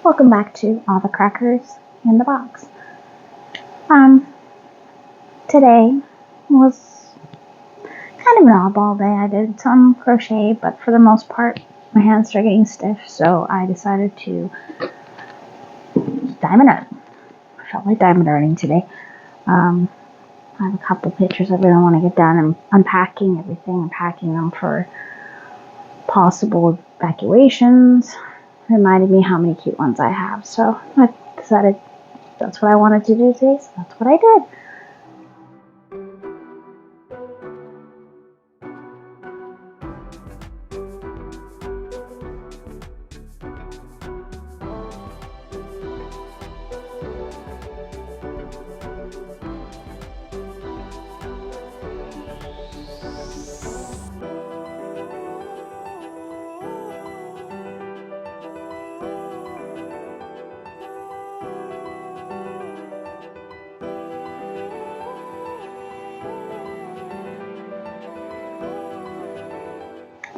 Welcome back to All the Crackers in the Box. Today was kind of an oddball day. I did some crochet, but for the most part, my hands are getting stiff, so I decided to diamond art. I felt like diamond arting today. I have a couple pictures I really want to get done. I'm unpacking everything. I'm packing them for possible evacuations. Reminded me how many cute ones I have, so I decided that's what I wanted to do today, so that's what I did.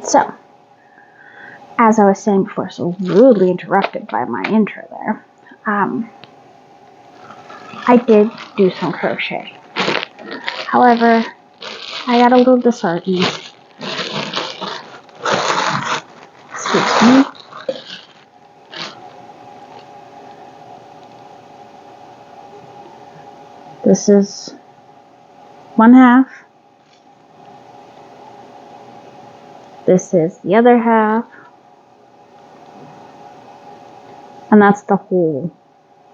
So, as I was saying before, so rudely interrupted by my intro there, I did do some crochet. However, I got a little disheartened. Excuse me. This is one half. This is the other half. And that's the whole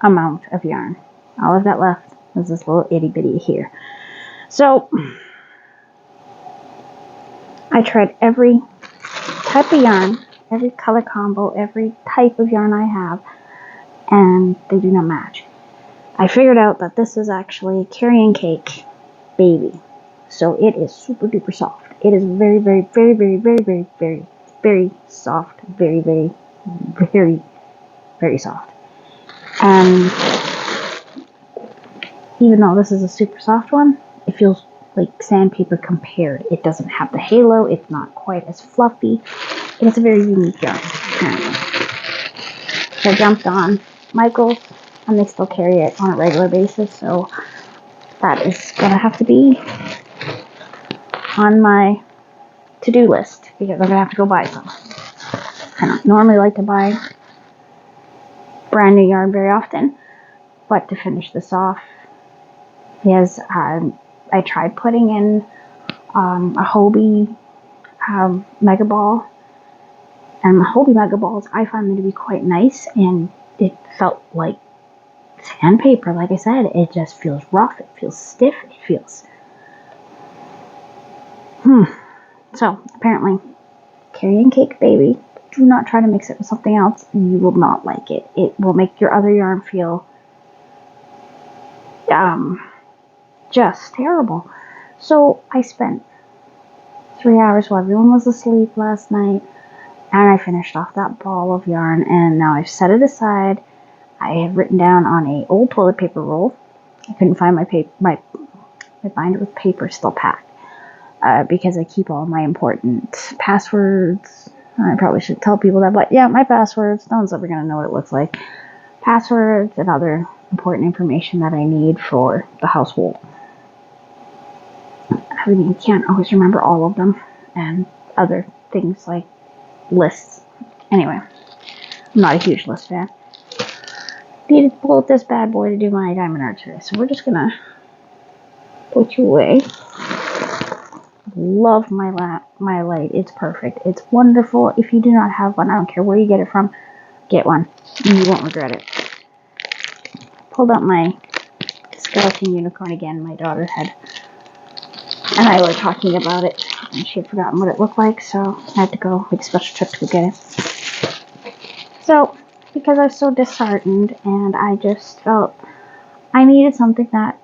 amount of yarn. All I've got left is this little itty bitty here. So, I tried every type of yarn, every color combo, every type of yarn I have, and they do not match. I figured out that this is actually a carrying cake baby. So it is super duper soft. It is very, very, very, very, very, very, very, very soft. Very, very, very, very soft. And even though this is a super soft one, it feels like sandpaper compared. It doesn't have the halo. It's not quite as fluffy. And it's a very unique yarn, apparently. So I jumped on Michael's, and they still carry it on a regular basis. So that is going to have to be on my to-do list, because I'm going to have to go buy some. I don't normally like to buy brand new yarn very often, but to finish this off, is I tried putting in a Hobie Mega Ball, and the Hobie Mega Balls, I find them to be quite nice, and it felt like sandpaper. Like I said, it just feels rough, it feels stiff, it feels So, apparently, carrying cake baby, do not try to mix it with something else. You will not like it. It will make your other yarn feel just terrible. So, I spent 3 hours while everyone was asleep last night, and I finished off that ball of yarn, and now I've set it aside. I have written down on a old toilet paper roll. I couldn't find my binder with paper still packed. Because I keep all my important passwords. I probably should tell people that, but yeah, my passwords, no one's ever going to know what it looks like. Passwords and other important information that I need for the household. I mean, you can't always remember all of them, and other things like lists. Anyway, I'm not a huge list fan. Needed to pull out this bad boy to do my diamond art today, so we're just going to put you away. Love my light. It's perfect. It's wonderful. If you do not have one, I don't care where you get it from, get one. You won't regret it. Pulled out my skeleton unicorn again. My daughter and I were talking about it, and she had forgotten what it looked like, so I had to go make a special trip to go get it. So, because I was so disheartened, and I just felt I needed something that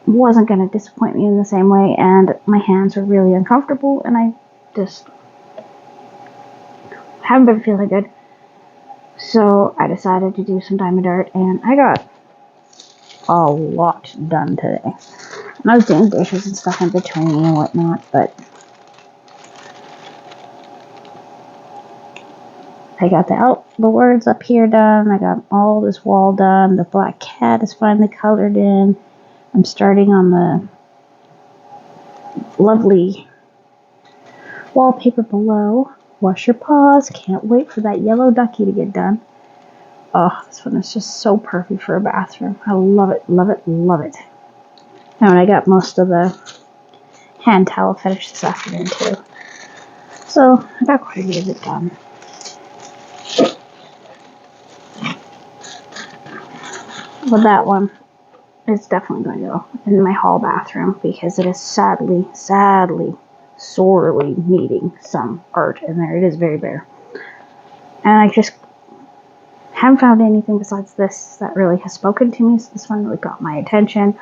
wasn't going to disappoint me in the same way, and my hands were really uncomfortable, and I just haven't been feeling good. So I decided to do some diamond art, and I got a lot done today. And I was doing dishes and stuff in between and whatnot, but I got the words up here done. I got all this wall done. The black cat is finally colored in. I'm starting on the lovely wallpaper below. Wash your paws. Can't wait for that yellow ducky to get done. Oh, this one is just so perfect for a bathroom. I love it, love it, love it. And I got most of the hand towel finished this afternoon too. So I got quite a bit of it done. But that one is definitely going to go in my hall bathroom because it is sadly, sorely needing some art in there. It is very bare. And I just haven't found anything besides this that really has spoken to me. So this one really got my attention.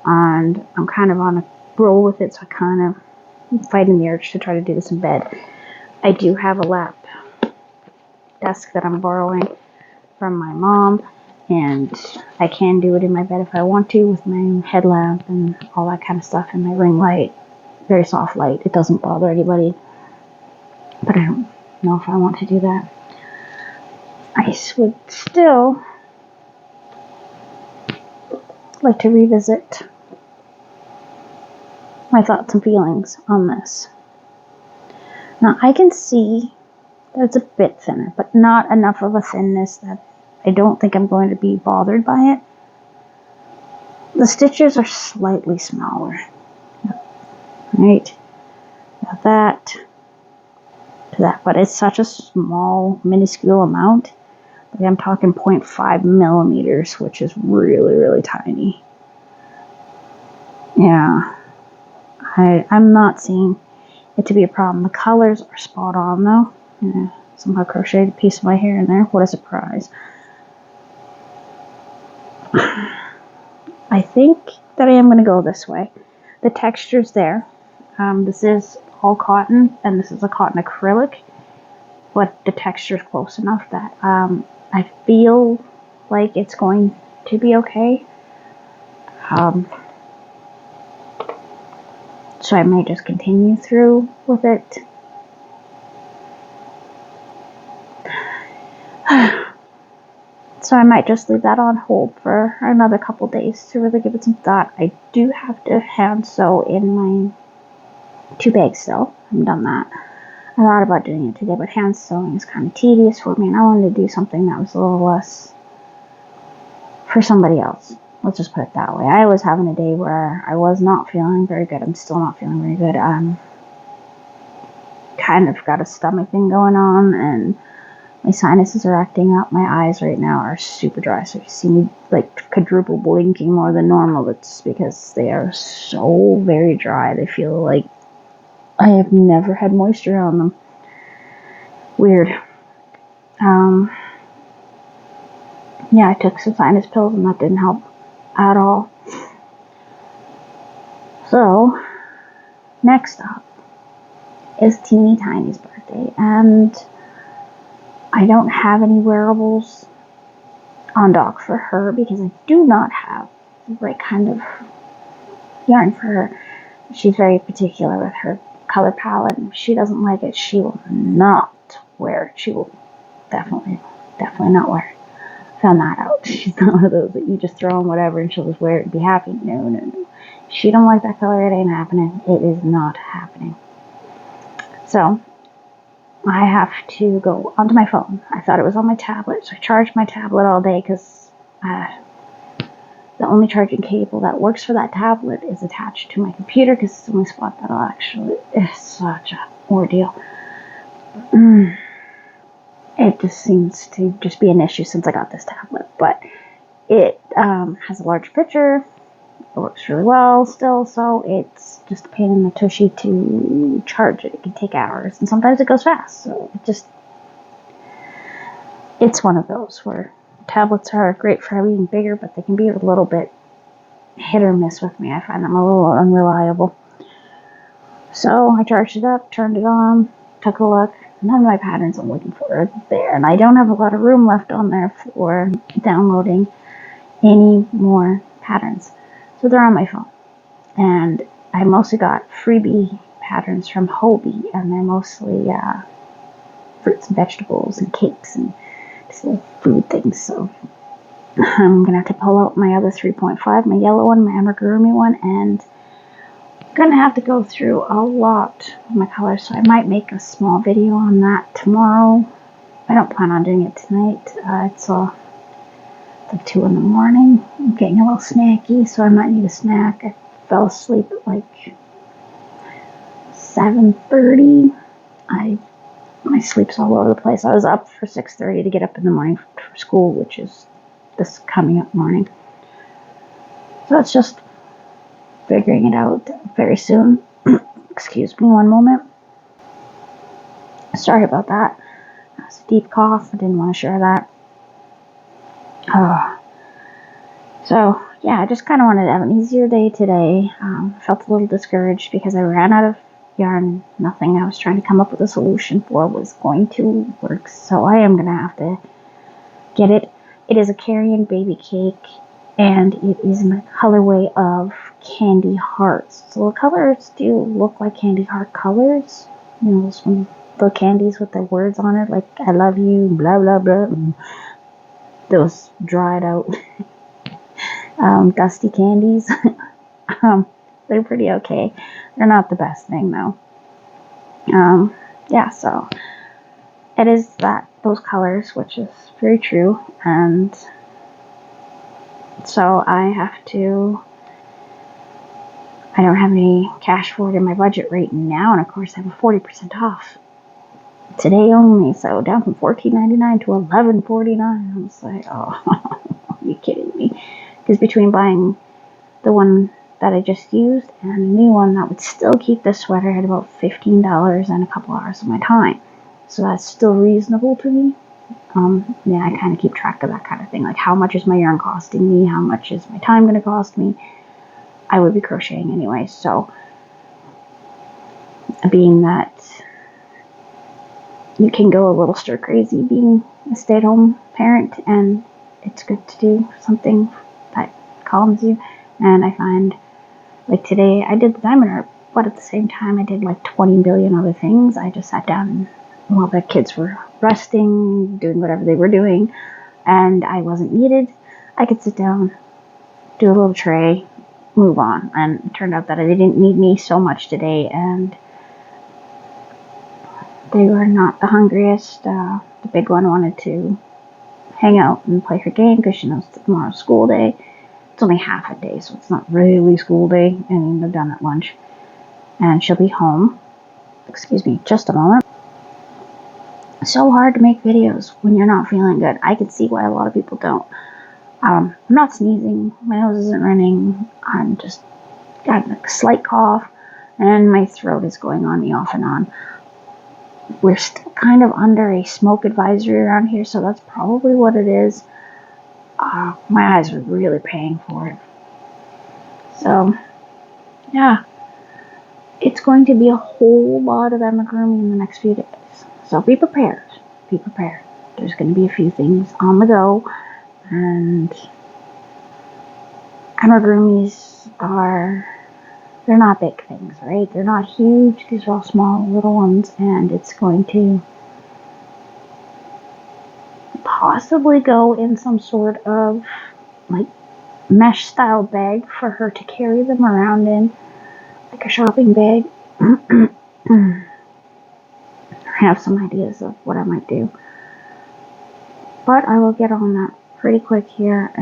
And I'm kind of on a roll with it, so I kind of fighting the urge to try to do this in bed. I do have a lap desk that I'm borrowing from my mom, and I can do it in my bed if I want to with my headlamp and all that kind of stuff and my ring light. Very soft light. It doesn't bother anybody, but I don't know if I want to do that. I would still like to revisit my thoughts and feelings on this. Now I can see that it's a bit thinner, but not enough of a thinness that I don't think I'm going to be bothered by it. The stitches are slightly smaller. Right? Got that to that, but it's such a small, minuscule amount. Like I'm talking 0.5 millimeters, which is really, really tiny. Yeah. I'm not seeing it to be a problem. The colors are spot on though. Yeah, somehow crocheted a piece of my hair in there. What a surprise. I think that I am going to go this way. The texture's there. This is all cotton, and this is a cotton acrylic, but the texture's close enough that I feel like it's going to be okay. So I may just continue through with it. So I might just leave that on hold for another couple days to really give it some thought. I do have to hand sew in my 2 bags still. I haven't done that. I thought about doing it today, but hand sewing is kind of tedious for me, and I wanted to do something that was a little less for somebody else. Let's just put it that way. I was having a day where I was not feeling very good. I'm still not feeling very good. Kind of got a stomach thing going on, and my sinuses are acting up. My eyes right now are super dry, so if you see me like quadruple blinking more than normal, it's because they are so very dry. They feel like I have never had moisture on them. Weird. Yeah, I took some sinus pills and that didn't help at all. So, next up is Teeny Tiny's birthday, and I don't have any wearables on dock for her because I do not have the right kind of yarn for her. She's very particular with her color palette, and if she doesn't like it, she will not wear it. She will definitely not wear it. Found that out. She's not one of those that you just throw on whatever and she'll just wear it and be happy. No. She don't like that color. It ain't happening. It is not happening. So I have to go onto my phone. I thought it was on my tablet, so I charged my tablet all day because the only charging cable that works for that tablet is attached to my computer because it's the only spot that'll actually. It's such an ordeal. It just seems to just be an issue since I got this tablet, but it has a large picture. It works really well still, so it's just a pain in the tushy to charge it. It can take hours, and sometimes it goes fast, so it's one of those where tablets are great for being bigger, but they can be a little bit hit or miss with me. I find them a little unreliable. So I charged it up, turned it on, took a look. None of my patterns I'm looking for are there, and I don't have a lot of room left on there for downloading any more patterns. So they're on my phone, and I mostly got freebie patterns from Hobie, and they're mostly fruits and vegetables and cakes and just little food things. So I'm going to have to pull out my other 3.5, my yellow one, my amigurumi one, and I'm going to have to go through a lot of my colors. So I might make a small video on that tomorrow. I don't plan on doing it tonight. It's like 2 in the morning. I'm getting a little snacky, so I might need a snack. I fell asleep at like 7:30. My sleep's all over the place. I was up for 6:30 to get up in the morning for school, which is this coming up morning. So it's just figuring it out very soon. Excuse me one moment. Sorry about that. That was a deep cough. I didn't want to share that. So yeah, I just kind of wanted to have an easier day today. I felt a little discouraged because I ran out of yarn. Nothing I was trying to come up with a solution for was going to work. So I am going to have to get it. It is a Carrion baby cake, and it is in the colorway of Candy Hearts. So the colors do look like Candy Heart colors. You know, those one, the candies with the words on it, like I love you, blah, blah, blah. And those dried out dusty candies. They're pretty okay. They're not the best thing though. Yeah, so it is those colors, which is very true, and so I don't have any cash for it in my budget right now, and of course I have a 40% off today only, so down from $14.99 to $11.49. I was like, oh, are you kidding me? Because between buying the one that I just used and a new one, that would still keep this sweater at about $15 and a couple hours of my time. So that's still reasonable to me. Yeah, I kind of keep track of that kind of thing. Like, how much is my yarn costing me? How much is my time going to cost me? I would be crocheting anyway. So, being that you can go a little stir crazy being a stay-at-home parent, and it's good to do something that calms you. And I find, like today, I did the diamond art, but at the same time, I did like 20 billion other things. I just sat down while the kids were resting, doing whatever they were doing, and I wasn't needed. I could sit down, do a little tray, move on. And it turned out that they didn't need me so much today, and they were not the hungriest. The big one wanted to hang out and play her game because she knows tomorrow's school day. It's only half a day, so it's not really school day, and they're done at lunch. And she'll be home. Excuse me, just a moment. It's so hard to make videos when you're not feeling good. I can see why a lot of people don't. I'm not sneezing. My nose isn't running. I'm just got a slight cough, and my throat is going on me off and on. We're still kind of under a smoke advisory around here, so that's probably what it is. My eyes are really paying for it. So, yeah. It's going to be a whole lot of amigurumi in the next few days. So be prepared. Be prepared. There's going to be a few things on the go. And amigurumis they're not big things, right? They're not huge. These are all small little ones. And it's going to possibly go in some sort of like mesh style bag for her to carry them around in, like a shopping bag. I have some ideas of what I might do, but I will get on that pretty quick here.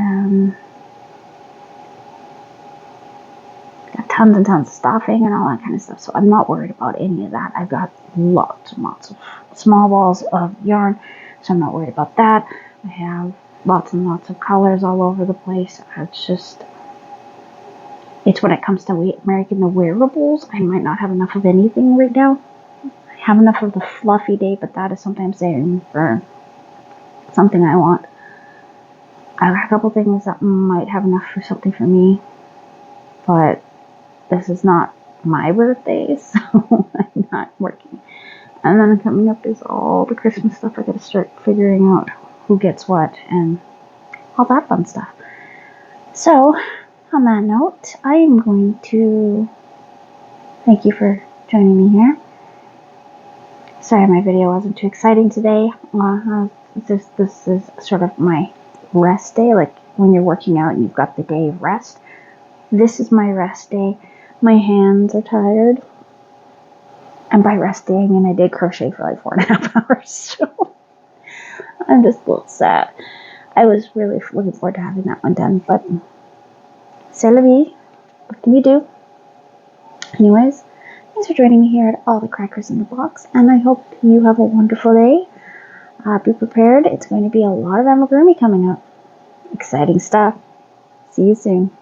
Got tons and tons of stuffing and all that kind of stuff, so I'm not worried about any of that. I've got lots and lots of small balls of yarn, so I'm not worried about that. I have lots and lots of colors all over the place. It's when it comes to making the wearables, I might not have enough of anything right now. I have enough of the fluffy day, but that is sometimes saving for something I want. I have a couple things that might have enough for something for me, but this is not my birthday, so I'm not working. And then coming up is all the Christmas stuff. I gotta start figuring out who gets what and all that fun stuff. So, on that note, I am going to thank you for joining me here. Sorry my video wasn't too exciting today. This is sort of my rest day, like when you're working out and you've got the day of rest. This is my rest day. My hands are tired. And by rest day, I mean I did crochet for like 4.5 hours. So I'm just a little sad. I was really looking forward to having that one done, but c'est la vie. What can you do? Anyways, thanks for joining me here at All the Crackers in the Box, and I hope you have a wonderful day. Be prepared. It's going to be a lot of amigurumi coming up. Exciting stuff. See you soon.